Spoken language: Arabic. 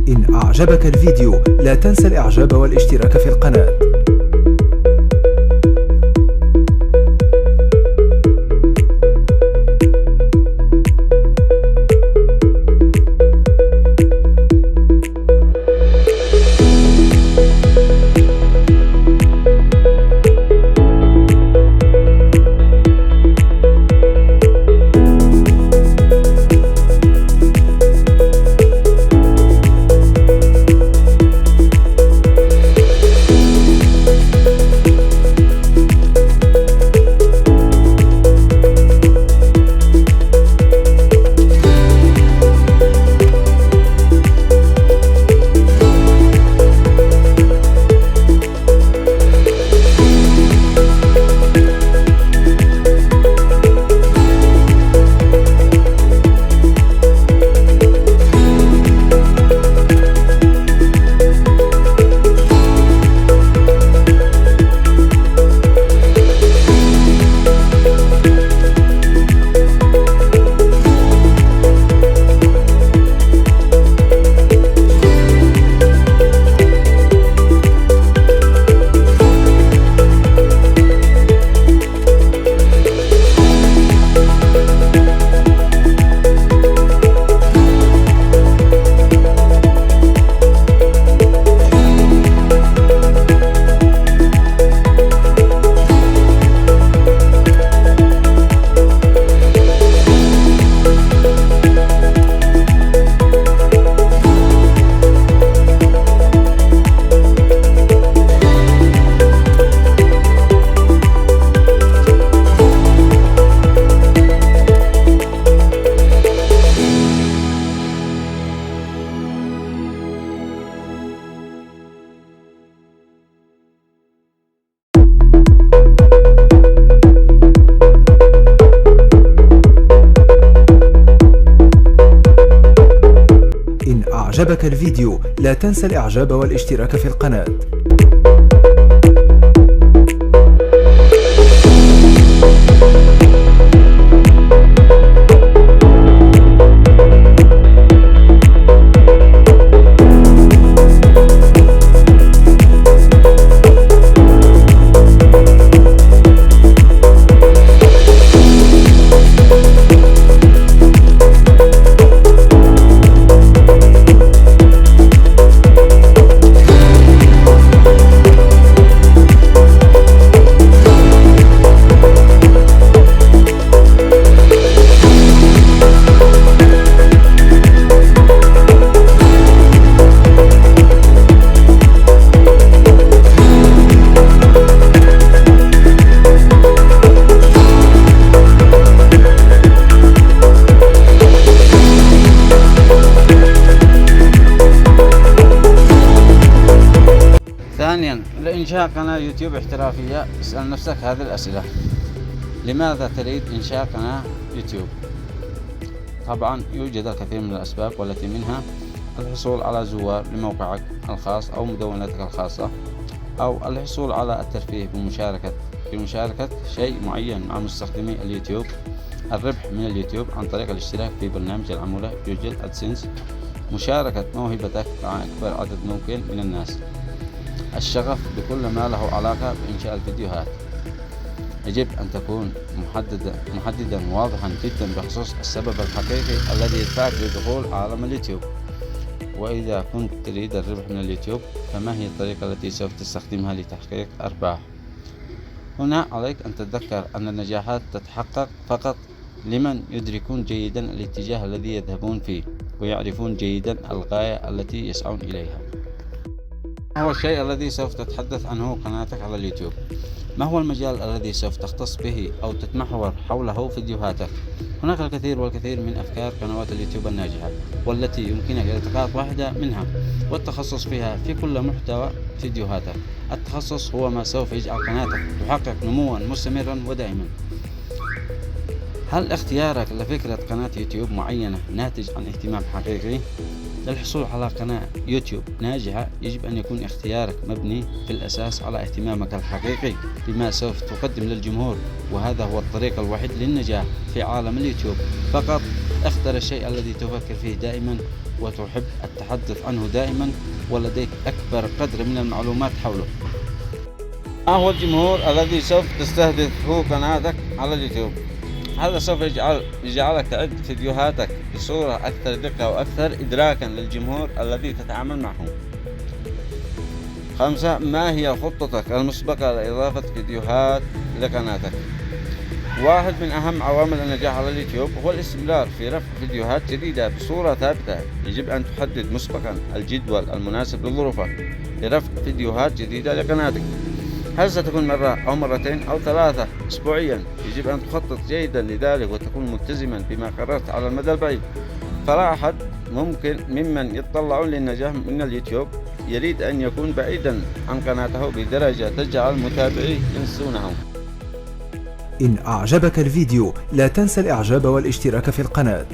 إن أعجبك الفيديو لا تنسى الإعجاب والاشتراك في القناة. إن أعجبك الفيديو لا تنسى الإعجاب والاشتراك في القناة. ثانيا، لإنشاء قناة يوتيوب احترافية اسأل نفسك هذه الأسئلة: لماذا تريد إنشاء قناة يوتيوب؟ طبعا يوجد الكثير من الأسباب، والتي منها الحصول على زوار لموقعك الخاص أو مدونتك الخاصة، أو الحصول على الترفيه بمشاركة شيء معين مع مستخدمي اليوتيوب، الربح من اليوتيوب عن طريق الاشتراك في برنامج العمولة جوجل أدسنس، مشاركة موهبتك مع أكبر عدد ممكن من الناس، الشغف بكل ما له علاقة بإنشاء الفيديوهات. يجب أن تكون محددا واضحا جدا بخصوص السبب الحقيقي الذي يدفعك لدخول عالم اليوتيوب. وإذا كنت تريد الربح من اليوتيوب، فما هي الطريقة التي سوف تستخدمها لتحقيق أرباح؟ هنا عليك أن تتذكر أن النجاحات تتحقق فقط لمن يدركون جيدا الاتجاه الذي يذهبون فيه، ويعرفون جيدا الغاية التي يسعون إليها. ما هو الشيء الذي سوف تتحدث عنه قناتك على اليوتيوب؟ ما هو المجال الذي سوف تختص به أو تتمحور حوله فيديوهاتك؟ هناك الكثير والكثير من أفكار قنوات اليوتيوب الناجحة، والتي يمكنك التقاط واحدة منها والتخصص فيها في كل محتوى فيديوهاتك. التخصص هو ما سوف يجعل قناتك تحقق نموا مستمرا ودائما. هل اختيارك لفكرة قناة يوتيوب معينة ناتج عن اهتمام حقيقي؟ للحصول على قناة يوتيوب ناجحة يجب أن يكون اختيارك مبني في الأساس على اهتمامك الحقيقي بما سوف تقدم للجمهور، وهذا هو الطريق الوحيد للنجاح في عالم اليوتيوب. فقط اختر الشيء الذي تفكر فيه دائما وتحب التحدث عنه دائما ولديك أكبر قدر من المعلومات حوله. ما هو الجمهور الذي سوف تستهدفه قناتك على اليوتيوب؟ هذا سوف يجعلك تعد فيديوهاتك بصورة أكثر دقة وأكثر إدراكا للجمهور الذي تتعامل معه. 5. ما هي خطتك المسبقة لإضافة فيديوهات لقناتك؟ واحد من أهم عوامل النجاح على اليوتيوب هو الاستمرار في رفع فيديوهات جديدة بصورة ثابتة. يجب أن تحدد مسبقا الجدول المناسب لظروفك لرفع فيديوهات جديدة لقناتك. هل ستكون مرة أو مرتين أو 3 أسبوعيا؟ يجب أن تخطط جيدا لذلك وتكون ملتزما بما قررت على المدى البعيد. فلا أحد ممكن ممن يتطلعون للنجاح من اليوتيوب يريد أن يكون بعيدا عن قناته بدرجة تجعل متابعيه ينسونه. إن أعجبك الفيديو لا تنسى الإعجاب والاشتراك في القناة.